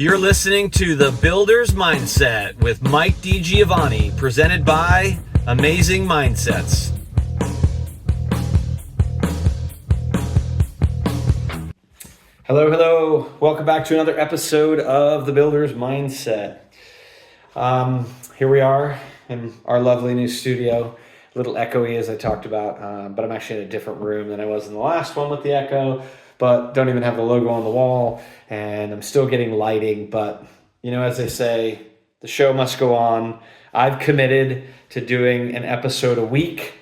You're listening to The Builder's Mindset with Mike DiGiovanni, presented by Amazing Mindsets. Hello. Welcome back to another episode of The Builder's Mindset. Here we are in our lovely new studio. A little echoey, as I talked about, but I'm actually in a different room than I was in the last one with the echo, but don't even have the logo on the wall, and I'm still getting lighting, but as they say, the show must go on. I've committed to doing an episode a week,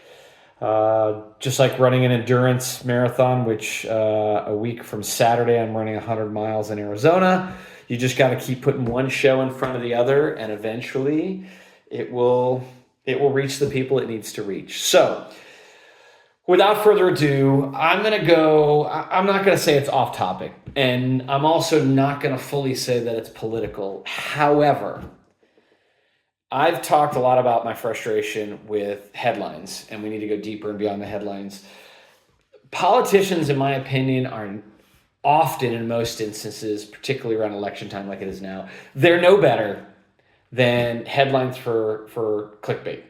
just like running an endurance marathon, which a week from Saturday, I'm running 100 miles in Arizona. You just got to keep putting one show in front of the other, and eventually it will reach the people it needs to reach. So without further ado, I'm not going to say it's off topic, and I'm also not going to fully say that it's political. However, I've talked a lot about my frustration with headlines, and we need to go deeper and beyond the headlines. Politicians, in my opinion, are often, in most instances, particularly around election time like it is now, they're no better than headlines for clickbait.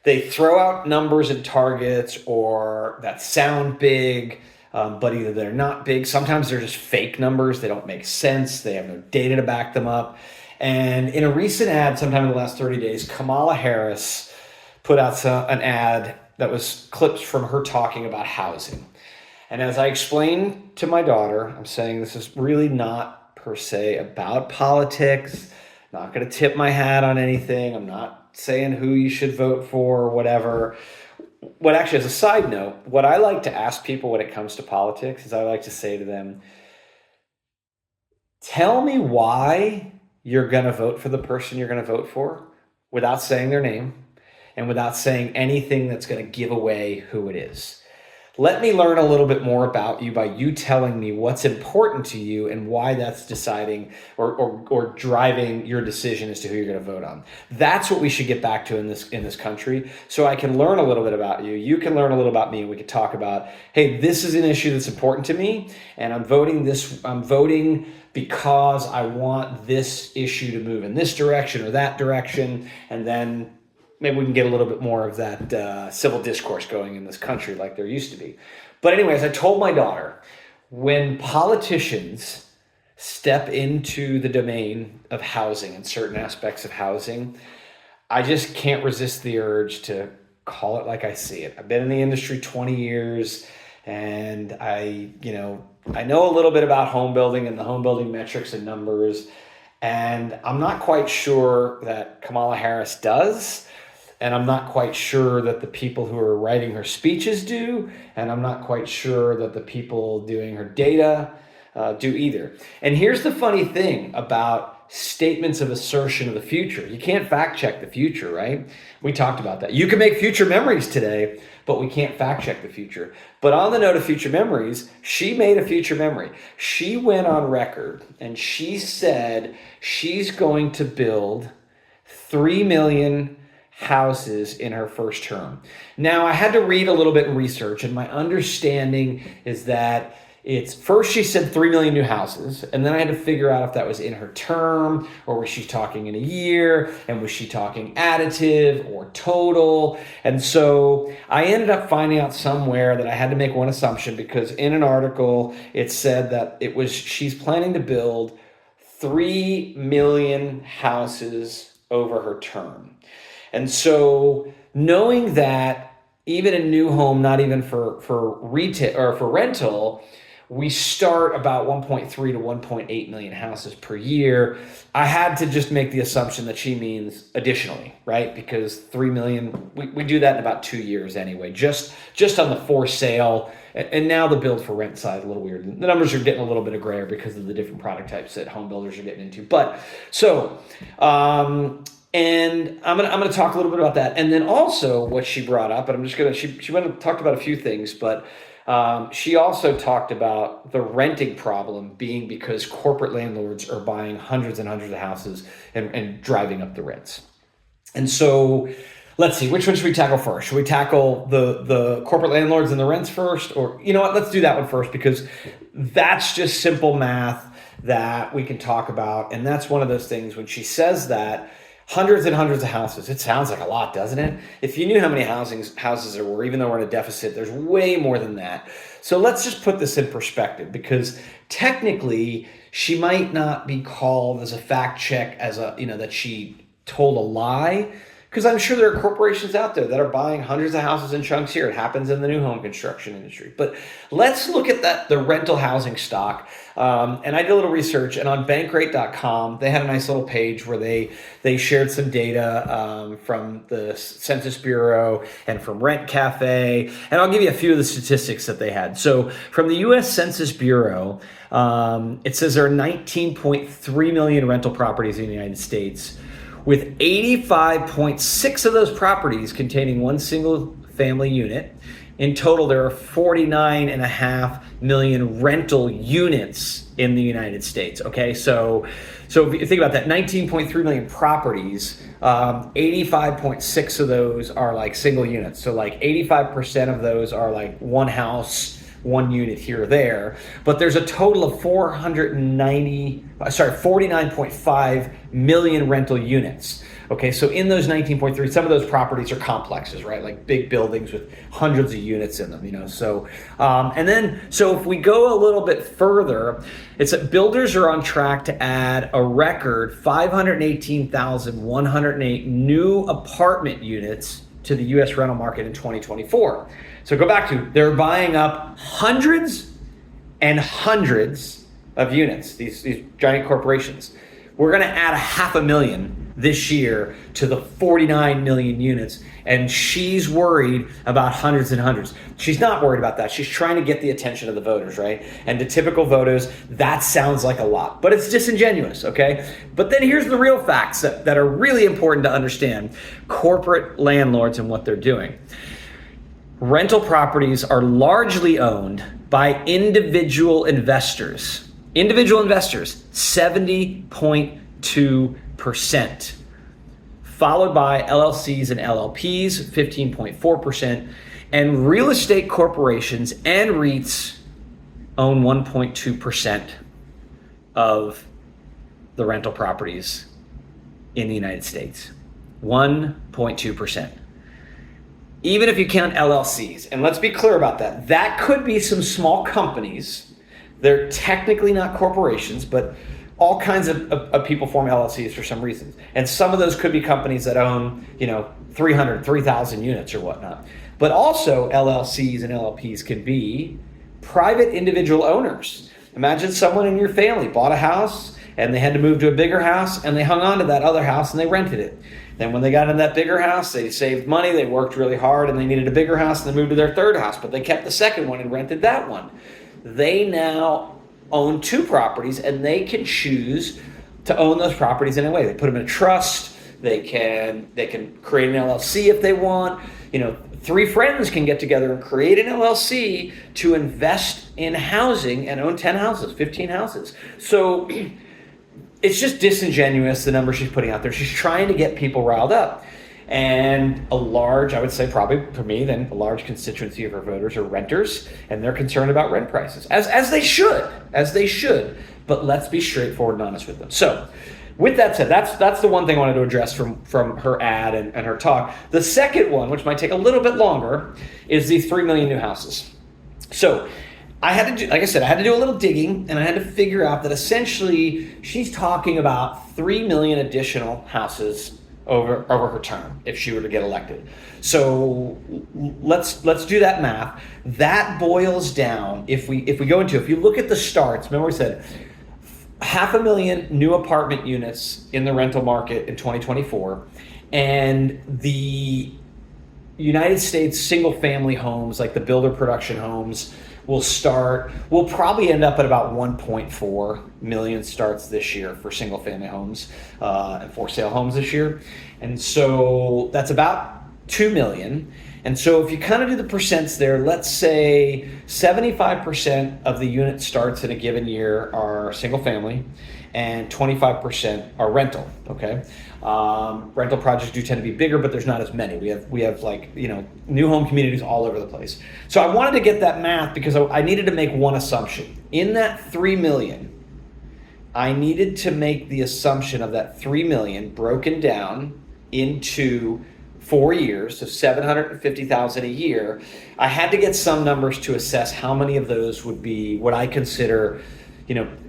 They throw out numbers and targets or that sound big, but either they're not big. Sometimes they're just fake numbers. They don't make sense. They have no data to back them up. And in a recent ad, sometime in the last 30 days, Kamala Harris put out an ad that was clips from her talking about housing. And as I explained to my daughter, I'm saying this is really not per se about politics. Not going to tip my hat on anything. I'm not saying who you should vote for or whatever. What actually, as a side note, what I like to ask people when it comes to politics is I like to say to them, tell me why you're going to vote for the person you're going to vote for without saying their name and without saying anything that's going to give away who it is. Let me learn a little bit more about you by you telling me what's important to you and why that's deciding or driving your decision as to who you're going to vote on. That's what we should get back to in this country. So I can learn a little bit about you. You can learn a little about me, and we can talk about, hey, this is an issue that's important to me, and I'm voting because I want this issue to move in this direction or that direction, and then maybe we can get a little bit more of that civil discourse going in this country like there used to be. But anyways, I told my daughter, when politicians step into the domain of housing and certain aspects of housing, I just can't resist the urge to call it like I see it. I've been in the industry 20 years, and I know a little bit about home building and the home building metrics and numbers, and I'm not quite sure that Kamala Harris does. And I'm not quite sure that the people who are writing her speeches do. And I'm not quite sure that the people doing her data do either. And here's the funny thing about statements of assertion of the future. You can't fact check the future, right? We talked about that. You can make future memories today, but we can't fact check the future. But on the note of future memories, she made a future memory. She went on record and she said she's going to build 3 million houses in her first term. Now, I had to read a little bit and research, and my understanding is that first she said 3 million new houses, and then I had to figure out if that was in her term, or was she talking in a year, and was she talking additive or total? And so I ended up finding out somewhere that I had to make one assumption, because in an article it said that she's planning to build 3 million houses over her term. And so knowing that even a new home, not even for retail or for rental, we start about 1.3 to 1.8 million houses per year, I had to just make the assumption that she means additionally, right? Because 3 million, we do that in about 2 years anyway, just on the for sale. And now the build for rent side is a little weird. The numbers are getting a little bit grayer because of the different product types that home builders are getting into. But so, and I'm gonna talk a little bit about that, and then also what she brought up. And I'm just gonna she went and talked about a few things, but she also talked about the renting problem being because corporate landlords are buying hundreds and hundreds of houses and driving up the rents. And so Let's see, which one should we tackle first? Should we tackle the corporate landlords and the rents first? Or, you know what, let's do that one first, because that's just simple math that we can talk about. And that's one of those things when she says that, hundreds and hundreds of houses, it sounds like a lot, doesn't it? If you knew how many houses there were, even though we're in a deficit, there's way more than that. So let's just put this in perspective, because technically she might not be called as a fact check as that she told a lie, because I'm sure there are corporations out there that are buying hundreds of houses in chunks here. It happens in the new home construction industry. But let's look at the rental housing stock. And I did a little research, and on bankrate.com, they had a nice little page where they shared some data from the Census Bureau and from Rent Cafe. And I'll give you a few of the statistics that they had. So from the U.S. Census Bureau, it says there are 19.3 million rental properties in the United States, with 85.6 of those properties containing one single family unit. In total, there are 49.5 million rental units in the United States. Okay, so if you think about that, 19.3 million properties, 85.6 of those are like single units. So like 85% of those are like one house, one unit here or there, but there's a total of 49.5 million rental units. Okay, so in those 19.3, some of those properties are complexes, right? Like big buildings with hundreds of units in them, So, so if we go a little bit further, it's that builders are on track to add a record 518,108 new apartment units to the U.S. rental market in 2024. So go back to, they're buying up hundreds and hundreds of units, these giant corporations. We're going to add 500,000 this year to the 49 million units, and she's worried about hundreds and hundreds. She's not worried about that. She's trying to get the attention of the voters, right? And to typical voters, that sounds like a lot, but it's disingenuous, okay? But then here's the real facts that are really important to understand corporate landlords and what they're doing. Rental properties are largely owned by individual investors. Individual investors, 70.2%, followed by LLCs and LLPs, 15.4%, and real estate corporations and REITs own 1.2% of the rental properties in the United States. 1.2%. Even if you count LLCs, and let's be clear about that, that could be some small companies. They're technically not corporations, but all kinds of people form LLCs for some reasons. And some of those could be companies that own, 3,000 units or whatnot. But also LLCs and LLPs can be private individual owners. Imagine someone in your family bought a house and they had to move to a bigger house, and they hung on to that other house and they rented it. Then when they got in that bigger house, they saved money, they worked really hard, and they needed a bigger house, and they moved to their third house, but they kept the second one and rented that one. They now own two properties, and they can choose to own those properties in a way. They put them in a trust, they can create an LLC if they want. Three friends can get together and create an LLC to invest in housing and own 10 houses, 15 houses. So it's just disingenuous, the number she's putting out there. She's trying to get people riled up. And I would say probably for me, then a large constituency of her voters are renters, and they're concerned about rent prices, as they should. But let's be straightforward and honest with them. So with that said, that's the one thing I wanted to address from her ad and her talk. The second one, which might take a little bit longer, is these 3 million new houses. So I had to do, like I said, I had to do a little digging, and I had to figure out that essentially she's talking about 3 million additional houses over her term if she were to get elected. So let's do that math. That boils down, if you look at the starts, remember we said 500,000 new apartment units in the rental market in 2024, and the United States single family homes, like the builder production homes, we'll probably end up at about 1.4 million starts this year for single family homes and for sale homes this year. And so that's about 2 million. And so if you kind of do the percents there, let's say 75% of the unit starts in a given year are single family and 25% are rental, okay? Rental projects do tend to be bigger, but there's not as many. We have like, new home communities all over the place. So I wanted to get that math because I needed to make one assumption. In that 3 million, I needed to make the assumption of that 3 million broken down into 4 years, so 750,000 a year. I had to get some numbers to assess how many of those would be what I consider,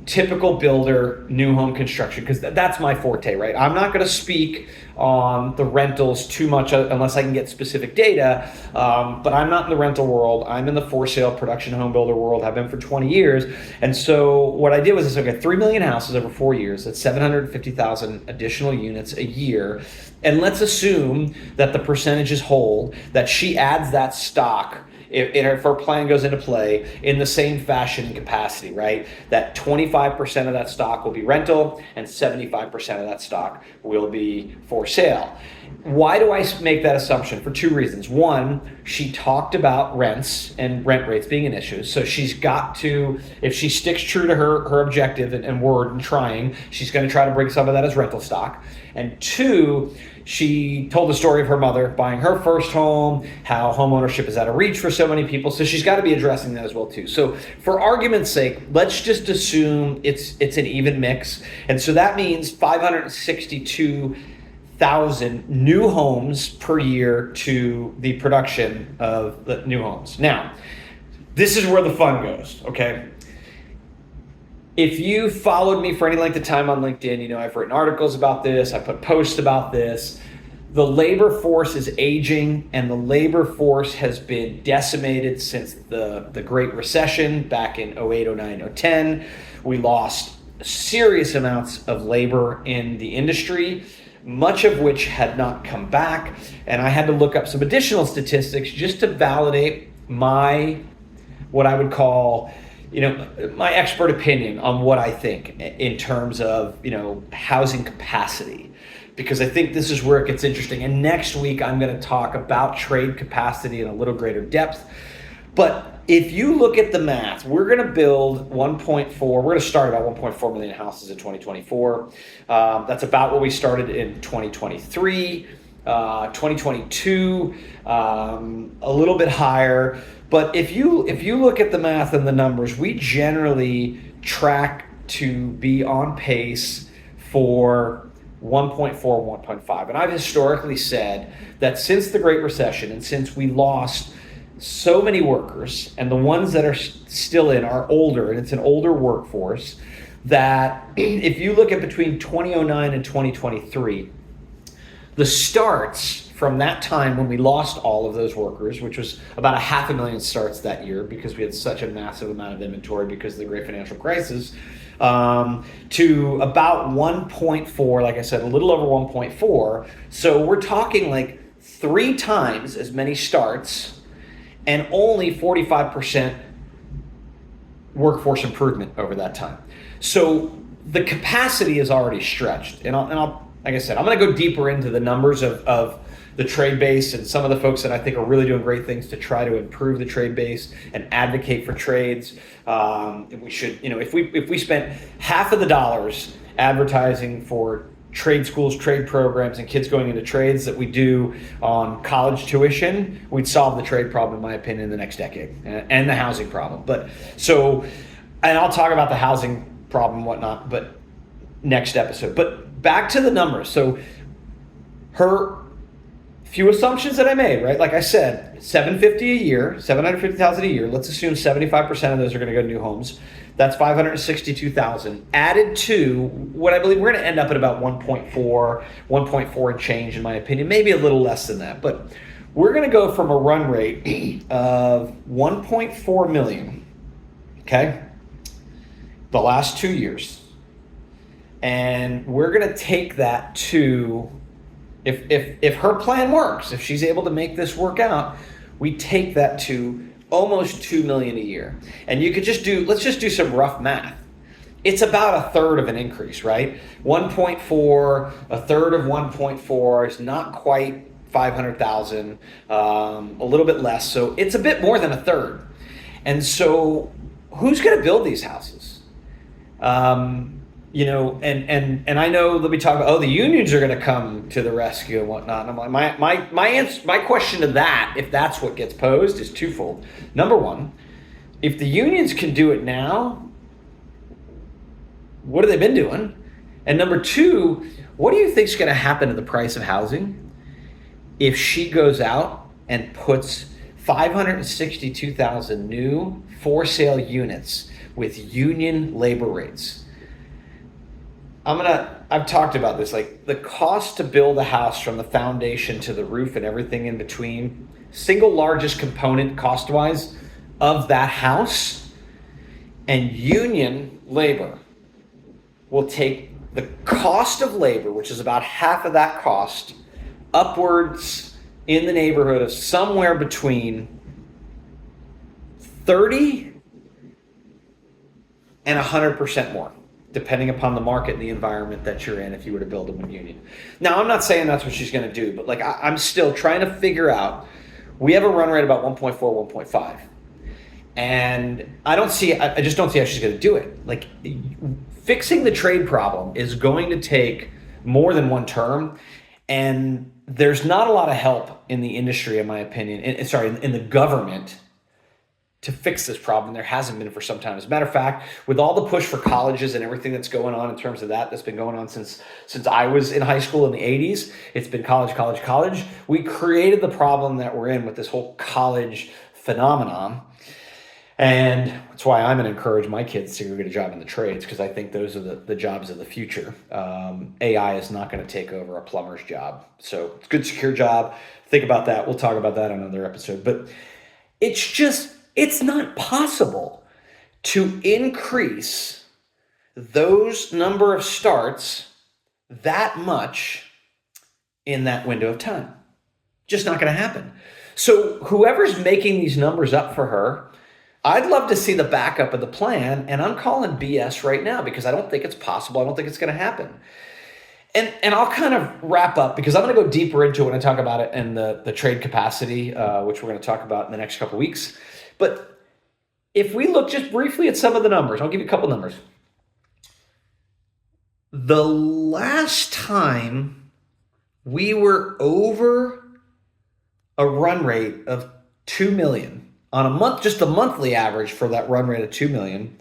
typical builder new home construction, because that's my forte, right? I'm not going to speak on the rentals too much unless I can get specific data, but I'm not in the rental world. I'm in the for sale production home builder world. I've been for 20 years. And so what I did was I said, 3 million houses over 4 years. That's 750,000 additional units a year. And let's assume that the percentages hold, that she adds that stock if her plan goes into play in the same fashion and capacity, right? That 25% of that stock will be rental and 75% of that stock will be for sale. Why do I make that assumption? For two reasons. One, she talked about rents and rent rates being an issue. So she's got to, if she sticks true to her objective and word and trying, she's going to try to bring some of that as rental stock. And two, she told the story of her mother buying her first home, how home ownership is out of reach for so many people. So she's got to be addressing that as well too. So for argument's sake, let's just assume it's an even mix. And so that means 562,000 new homes per year to the production of the new homes. Now, this is where the fun goes, okay? If you followed me for any length of time on LinkedIn, I've written articles about this, I put posts about this. The labor force is aging, and the labor force has been decimated since the Great Recession back in 08, 09, 010. We lost serious amounts of labor in the industry, much of which had not come back. And I had to look up some additional statistics just to validate what I would call my expert opinion on what I think in terms of, housing capacity, because I think this is where it gets interesting. And next week, I'm going to talk about trade capacity in a little greater depth. But if you look at the math, we're going to build we're going to start about 1.4 million houses in 2024. That's about what we started in 2023, 2022, a little bit higher. But if you look at the math and the numbers, we generally track to be on pace for 1.4, 1.5. And I've historically said that since the Great Recession and since we lost so many workers, and the ones that are still in are older, and it's an older workforce, that if you look at between 2009 and 2023, the starts from that time when we lost all of those workers, which was about 500,000 starts that year because we had such a massive amount of inventory because of the great financial crisis, to about 1.4, like I said, a little over 1.4. So we're talking like 3 times as many starts and only 45% workforce improvement over that time. So the capacity is already stretched. And I'll like I said, I'm going to go deeper into the numbers of the trade base and some of the folks that I think are really doing great things to try to improve the trade base and advocate for trades. We should, if we spent half of the dollars advertising for trade schools, trade programs, and kids going into trades that we do on college tuition, we'd solve the trade problem, in my opinion, in the next decade, and the housing problem. And I'll talk about the housing problem and whatnot, but next episode. But back to the numbers. So her few assumptions that I made, right? Like I said, 750,000 a year. Let's assume 75% of those are going to go to new homes. That's 562,000 added to what I believe we're going to end up at about 1.4 and change, in my opinion, maybe a little less than that. But we're going to go from a run rate of 1.4 million, okay, the last 2 years. And we're going to take that to, if her plan works, if she's able to make this work out, we take that to almost 2 million a year. And you could let's just do some rough math. It's about a third of an increase, right? 1.4, a third of 1.4 is not quite 500,000, a little bit less. So it's a bit more than a third. And so who's going to build these houses? And I know, let me talk about, the unions are going to come to the rescue and whatnot. And I'm like, my question to that, if that's what gets posed, is twofold. Number one, if the unions can do it now, what have they been doing? And number two, what do you think is going to happen to the price of housing if she goes out and puts 562,000 new for sale units with union labor rates? I've talked about this, like the cost to build a house from the foundation to the roof and everything in between, single largest component cost-wise of that house, and union labor will take the cost of labor, which is about half of that cost, upwards in the neighborhood of somewhere between 30 and 100% more, depending upon the market and the environment that you're in, if you were to build them in union. Now, I'm not saying that's what she's going to do, but like I'm still trying to figure out, we have a run rate about 1.4, 1.5. And I just don't see how she's going to do it. Like, fixing the trade problem is going to take more than one term. And there's not a lot of help in the industry, in my opinion, in the government, to fix this problem. There hasn't been for some time. As a matter of fact, with all the push for colleges and everything that's going on in terms of that's been going on since I was in high school in the 80s. It's been college, college, college. We created the problem that we're in with this whole college phenomenon. And that's why I'm going to encourage my kids to go get a job in the trades, because I think those are the jobs of the future. AI is not going to take over a plumber's job. So it's a good, secure job. Think about that. We'll talk about that on another episode. But it's not possible to increase those number of starts that much in that window of time. Just not going to happen. So whoever's making these numbers up for her, I'd love to see the backup of the plan, and I'm calling BS right now because I don't think it's possible. I don't think it's going to happen. And I'll kind of wrap up, because I'm going to go deeper into it when I talk about it in the trade capacity, which we're going to talk about in the next couple of weeks. But if we look just briefly at some of the numbers, I'll give you a couple numbers. The last time we were over a run rate of 2 million on a month, just the monthly average for that run rate of 2 million,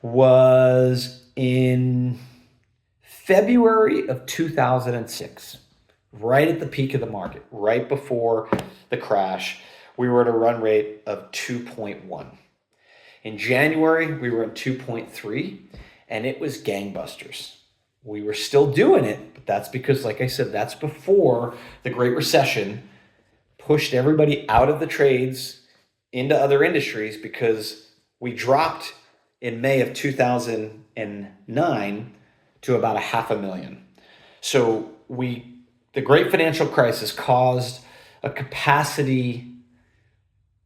was in February of 2006, right at the peak of the market, right before the crash. We were at a run rate of 2.1. In January, we were at 2.3, and it was gangbusters. We were still doing it, but that's because, like I said, that's before the Great Recession pushed everybody out of the trades into other industries, because we dropped in May of 2009 to about 500,000. So the Great Financial Crisis caused a capacity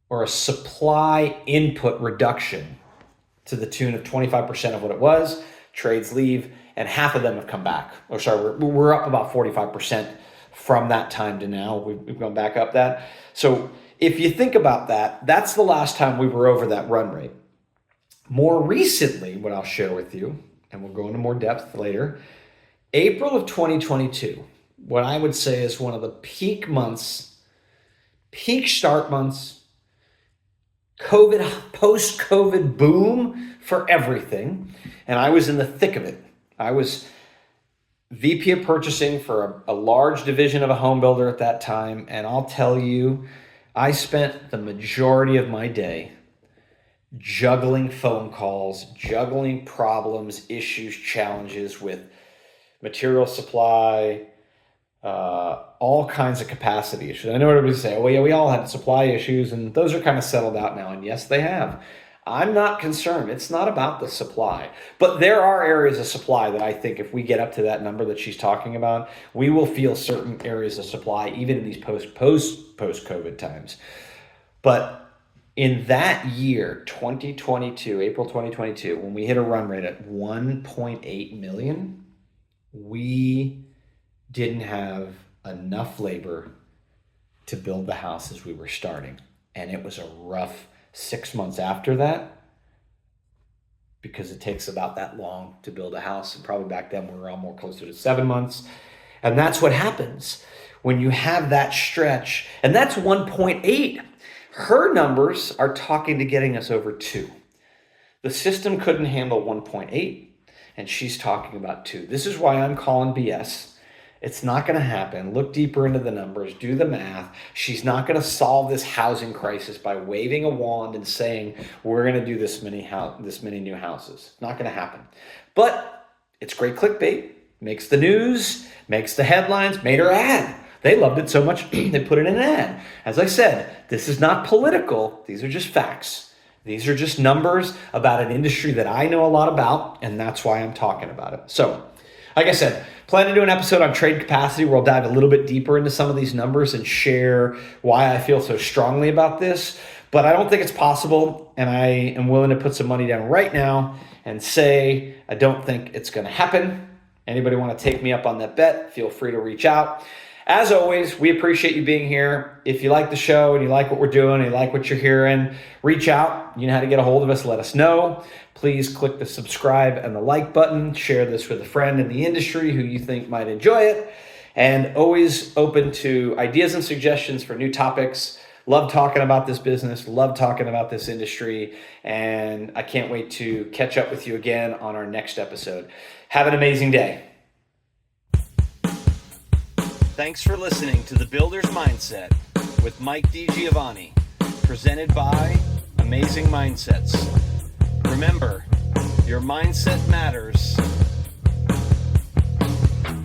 or a supply input reduction to the tune of 25% of what it was. Trades leave, and half of them have come back. We're up about 45% from that time to now. We've gone back up that. So if you think about that, that's the last time we were over that run rate. More recently, what I'll share with you, and we'll go into more depth later, April of 2022, what I would say is one of the peak months, peak start months, post-COVID boom for everything. And I was in the thick of it. I was VP of purchasing for a large division of a home builder at that time. And I'll tell you, I spent the majority of my day juggling phone calls, juggling problems, issues, challenges with material supply, all kinds of capacity issues. I know everybody's saying, well, yeah, we all had supply issues, and those are kind of settled out now. And yes, they have. I'm not concerned. It's not about the supply. But there are areas of supply that I think if we get up to that number that she's talking about, we will feel certain areas of supply, even in these post-COVID times. But in that year, 2022, April 2022, when we hit a run rate at 1.8 million, we didn't have enough labor to build the houses we were starting. And it was a rough 6 months after that, because it takes about that long to build a house. And probably back then we were all more closer to 7 months. And that's what happens when you have that stretch. And that's 1.8. Her numbers are talking to getting us over 2. The system couldn't handle 1.8, and she's talking about 2. This is why I'm calling BS. It's not going to happen. Look deeper into the numbers. Do the math. She's not going to solve this housing crisis by waving a wand and saying, we're going to do this many new houses. Not going to happen. But it's great clickbait. Makes the news, makes the headlines, made her ad. They loved it so much, they put it in an ad. As I said, this is not political. These are just facts. These are just numbers about an industry that I know a lot about, and that's why I'm talking about it. So, like I said, plan to do an episode on trade capacity where we'll dive a little bit deeper into some of these numbers and share why I feel so strongly about this. But I don't think it's possible, and I am willing to put some money down right now and say I don't think it's going to happen. Anybody want to take me up on that bet, feel free to reach out. As always, we appreciate you being here. If you like the show and you like what we're doing and you like what you're hearing, reach out. You know how to get a hold of us. Let us know. Please click the subscribe and the like button. Share this with a friend in the industry who you think might enjoy it. And always open to ideas and suggestions for new topics. Love talking about this business. Love talking about this industry. And I can't wait to catch up with you again on our next episode. Have an amazing day. Thanks for listening to The Builder's Mindset with Mike DiGiovanni, presented by Amazing Mindsets. Remember, your mindset matters